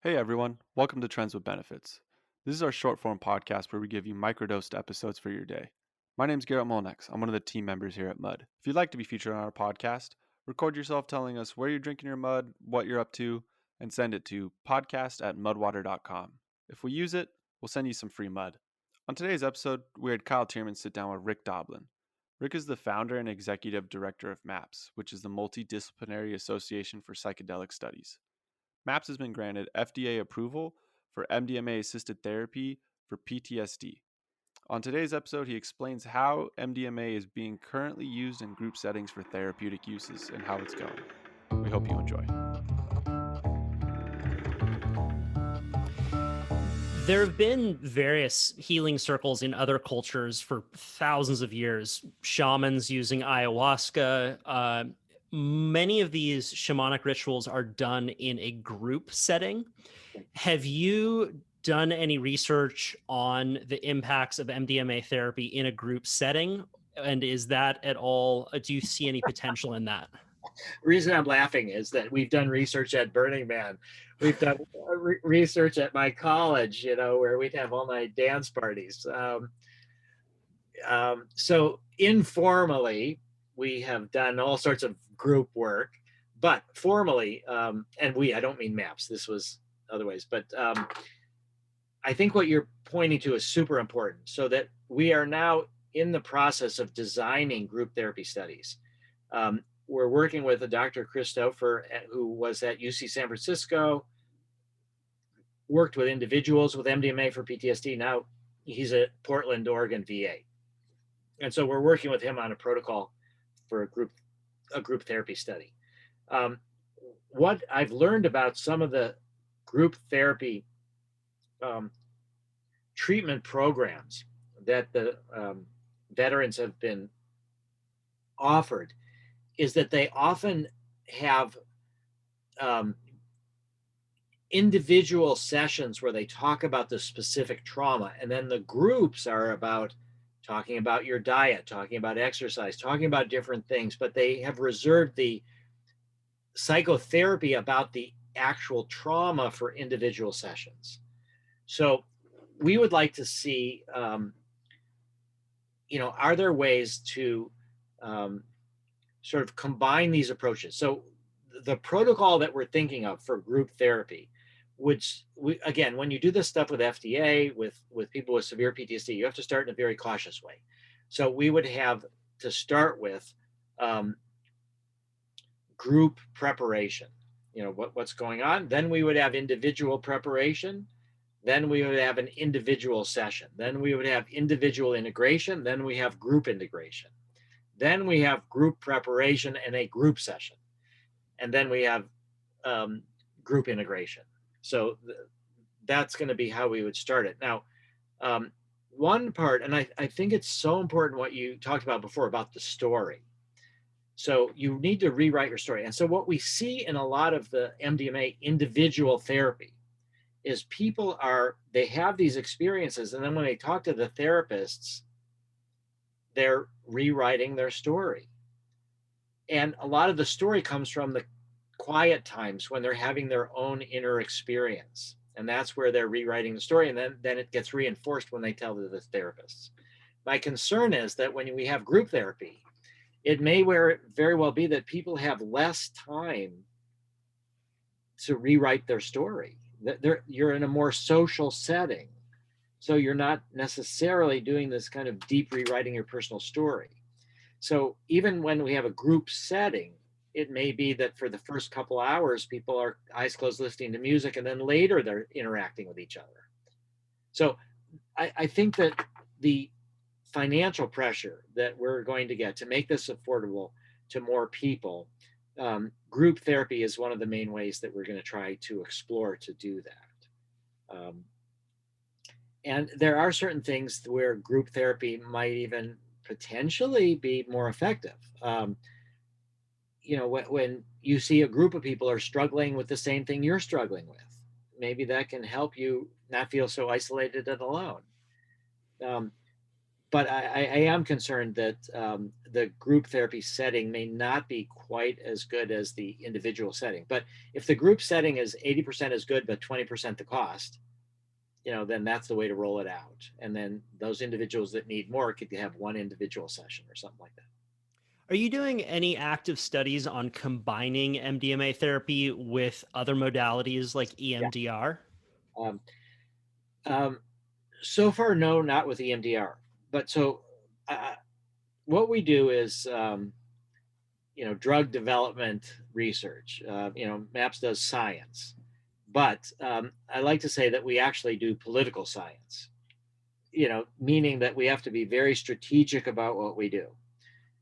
Hey everyone, welcome to Trends with Benefits. This is our short form podcast where we give you microdosed episodes for your day. My name's Garrett Molnex. I'm one of the team members here at Mud. If you'd like to be featured on our podcast, record yourself telling us where you're drinking your mud, what you're up to, and send it to podcast@mudwater.com. If we use it, we'll send you some free mud. On today's episode, we had Kyle Tierman sit down with Rick Doblin. Rick is the founder and executive director of MAPS, which is the Multidisciplinary Association for Psychedelic Studies. MAPS has been granted FDA approval for MDMA assisted therapy for PTSD. On today's episode, he explains how MDMA is being currently used in group settings for therapeutic uses and how it's going. We hope you enjoy. There have been various healing circles in other cultures for thousands of years. Shamans using ayahuasca. Many of these shamanic rituals are done in a group setting. Have you done any research on the impacts of MDMA therapy in a group setting? And is that at all, do you see any potential in that? Reason I'm laughing is that we've done research at Burning Man. We've done research at my college, where we'd have all night dance parties. So informally, we have done all sorts of group work, but formally, I don't mean MAPS, this was otherwise, but I think what you're pointing to is super important, so that we are now in the process of designing group therapy studies. We're working with a Dr. Christopher, who was at UC San Francisco, worked with individuals with MDMA for PTSD. Now he's at Portland, Oregon VA. And so we're working with him on a protocol for a group therapy study. What I've learned about some of the group therapy treatment programs that the veterans have been offered is that they often have individual sessions where they talk about the specific trauma, and then the groups are about talking about your diet, talking about exercise, talking about different things, but they have reserved the psychotherapy about the actual trauma for individual sessions. So we would like to see, are there ways to sort of combine these approaches? So the protocol that we're thinking of for group therapy, which again, when you do this stuff with FDA, with people with severe PTSD, you have to start in a very cautious way. So we would have to start with group preparation, what's going on. Then we would have individual preparation. Then we would have an individual session. Then we would have individual integration. Then we have group integration. Then we have group preparation and a group session. And then we have group integration. So that's going to be how we would start it. Now, one part, and I think it's so important what you talked about before about the story. So you need to rewrite your story. And so what we see in a lot of the MDMA individual therapy is they have these experiences, and then when they talk to the therapists, they're rewriting their story. And a lot of the story comes from the quiet times when they're having their own inner experience. And that's where they're rewriting the story. And then it gets reinforced when they tell the therapists. My concern is that when we have group therapy, it may very well be that people have less time to rewrite their story. You're in a more social setting. So you're not necessarily doing this kind of deep rewriting your personal story. So even when we have a group setting, it may be that for the first couple hours, people are eyes closed listening to music, and then later they're interacting with each other. So I think that the financial pressure that we're going to get to make this affordable to more people, group therapy is one of the main ways that we're going to try to explore to do that. And there are certain things where group therapy might even potentially be more effective. When you see a group of people are struggling with the same thing you're struggling with, maybe that can help you not feel so isolated and alone. but I am concerned that the group therapy setting may not be quite as good as the individual setting. But if the group setting is 80% as good, but 20% the cost, then that's the way to roll it out. And then those individuals that need more could have one individual session or something like that. Are you doing any active studies on combining MDMA therapy with other modalities like Yeah. EMDR? Um, um, so far, no, not with EMDR. But so uh, what we do is, drug development research. MAPS does science, but I like to say that we actually do political science. Meaning that we have to be very strategic about what we do.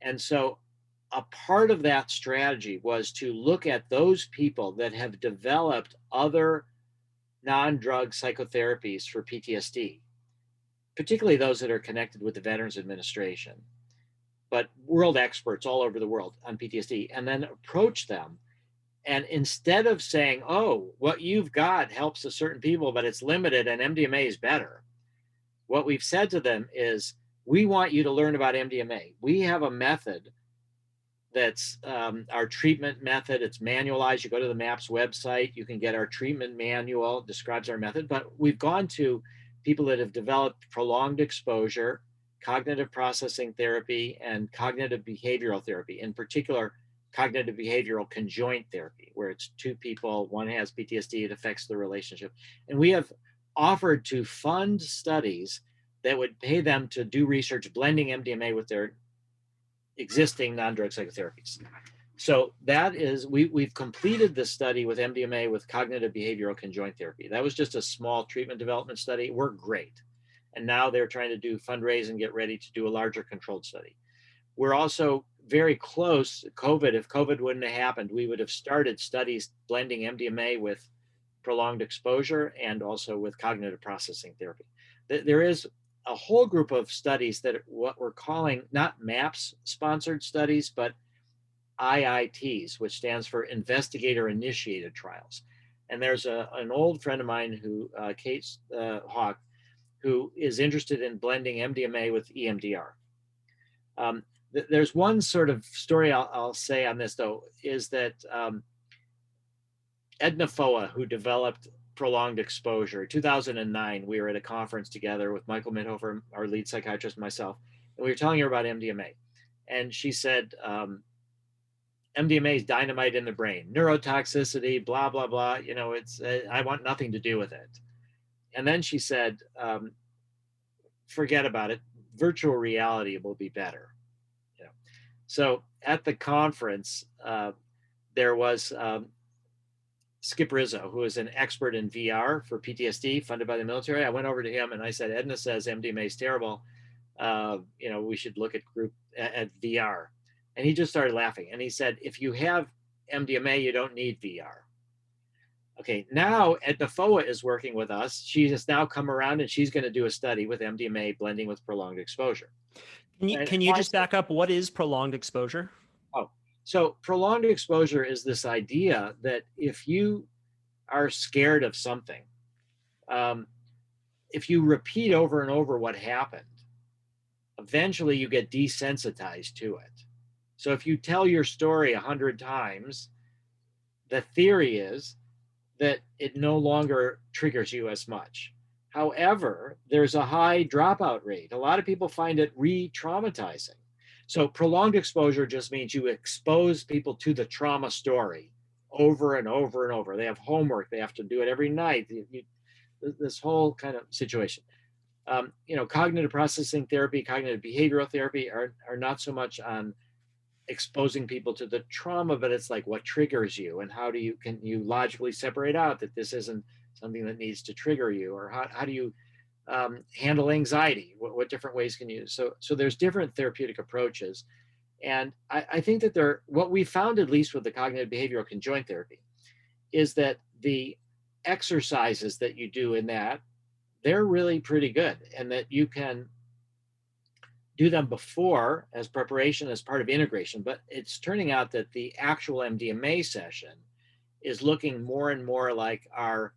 And so a part of that strategy was to look at those people that have developed other non-drug psychotherapies for PTSD, particularly those that are connected with the Veterans Administration, but world experts all over the world on PTSD, and then approach them. And instead of saying, oh, what you've got helps a certain people, but it's limited and MDMA is better, what we've said to them is, we want you to learn about MDMA. We have a method that's our treatment method. It's manualized. You go to the MAPS website, you can get our treatment manual, it describes our method. But we've gone to people that have developed prolonged exposure, cognitive processing therapy, and cognitive behavioral therapy, in particular, cognitive behavioral conjoint therapy, where it's two people, one has PTSD, it affects the relationship. And we have offered to fund studies that would pay them to do research blending MDMA with their existing non-drug psychotherapies. So that is, we've completed the study with MDMA with cognitive behavioral conjoint therapy. That was just a small treatment development study. It worked great. And now they're trying to do fundraise and get ready to do a larger controlled study. We're also very close. If COVID wouldn't have happened, we would have started studies blending MDMA with prolonged exposure and also with cognitive processing therapy. There is a whole group of studies that what we're calling not MAPS sponsored studies, but IITs, which stands for investigator initiated trials. And there's an old friend of mine Kate Hawk, who is interested in blending MDMA with EMDR. There's one sort of story I'll say on this, though, is that Edna Foa, who developed prolonged exposure, 2009, we were at a conference together with Michael Mithofer, our lead psychiatrist, and myself, and we were telling her about MDMA. And she said, MDMA is dynamite in the brain, neurotoxicity, blah, blah, blah. I want nothing to do with it. And then she said, forget about it. Virtual reality will be better. So at the conference, there was Skip Rizzo, who is an expert in VR for PTSD, funded by the military. I went over to him and I said, Edna says MDMA is terrible. We should look at VR. And he just started laughing. And he said, if you have MDMA, you don't need VR. Okay, now Edna Foa is working with us. She has now come around and she's going to do a study with MDMA blending with prolonged exposure. Can you just back up? What is prolonged exposure? So prolonged exposure is this idea that if you are scared of something, if you repeat over and over what happened, eventually you get desensitized to it. So if you tell your story 100 times, the theory is that it no longer triggers you as much. However, there's a high dropout rate. A lot of people find it re-traumatizing. So prolonged exposure just means you expose people to the trauma story over and over and over. They have homework. They have to do it every night. This whole kind of situation. Cognitive processing therapy, cognitive behavioral therapy are not so much on exposing people to the trauma, but it's like what triggers you and can you logically separate out that this isn't something that needs to trigger you, or how do you handle anxiety? What different ways can you? So there's different therapeutic approaches. And I think that what we found, at least with the cognitive behavioral conjoint therapy, is that the exercises that you do in that, they're really pretty good, and that you can do them before as preparation, as part of integration. But it's turning out that the actual MDMA session is looking more and more like our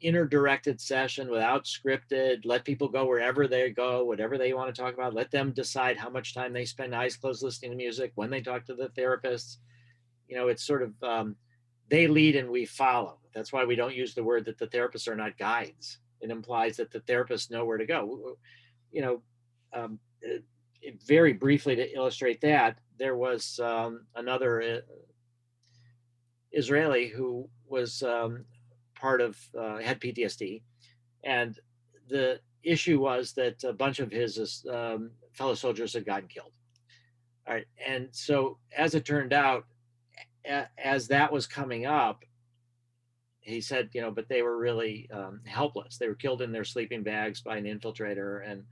inner-directed session without scripted. Let people go wherever they go, whatever they want to talk about. Let them decide how much time they spend eyes closed listening to music when they talk to the therapists. It's sort of they lead and we follow. That's why we don't use the word that the therapists are not guides. It implies that the therapists know where to go. Very briefly to illustrate that, there was another Israeli who was had PTSD, and the issue was that a bunch of his fellow soldiers had gotten killed. All right, and so as it turned out, as that was coming up, he said, but they were really helpless. They were killed in their sleeping bags by an infiltrator, and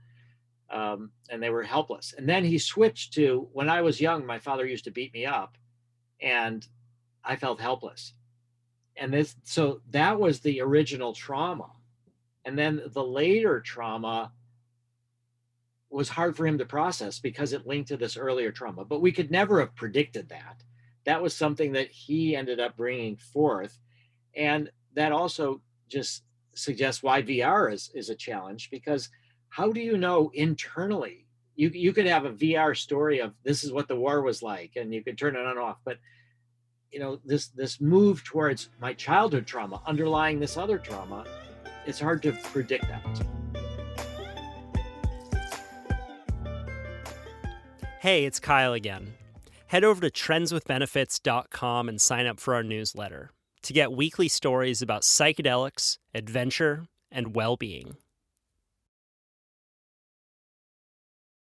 they were helpless. And then he switched to, when I was young, my father used to beat me up, and I felt helpless. And so that was the original trauma. And then the later trauma was hard for him to process because it linked to this earlier trauma. But we could never have predicted that. That was something that he ended up bringing forth. And that also just suggests why VR is a challenge, because how do you know internally? You could have a VR story of this is what the war was like, and you could turn it on and off. But this move towards my childhood trauma underlying this other trauma, it's hard to predict that. Hey, it's Kyle again. Head over to trendswithbenefits.com and sign up for our newsletter to get weekly stories about psychedelics, adventure, and well-being.